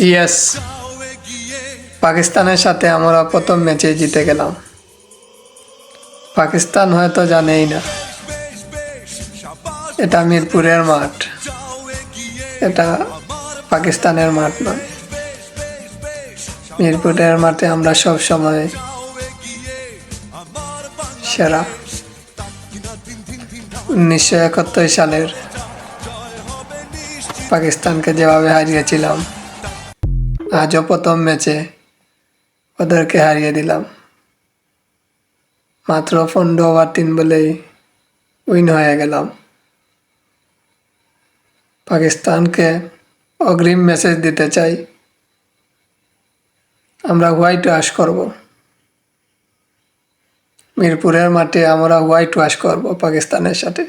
Yes, পাকিস্তানের সাথে আমরা প্রথম ম্যাচে জিতে গেলাম। পাকিস্তান হয়তো জানেই না এটা মিরপুরের মাঠ, এটা পাকিস্তানের মাঠ নয়। মিরপুরের মাঠে আমরা সব সময় সেরা। 1971 সালের পাকিস্তানকে যেভাবে হারিয়েছিলাম, আজও প্রথম ম্যাচে ওদেরকে হারিয়ে দিলাম। মাত্র 15 ওভার 3 বলেই উইন হয়ে গেলাম। পাকিস্তানকে অগ্রিম মেসেজ দিতে চাই, আমরা হোয়াইট ওয়াশ করব। মিরপুরের মাঠে আমরা হোয়াইট ওয়াশ করব পাকিস্তানের সাথে।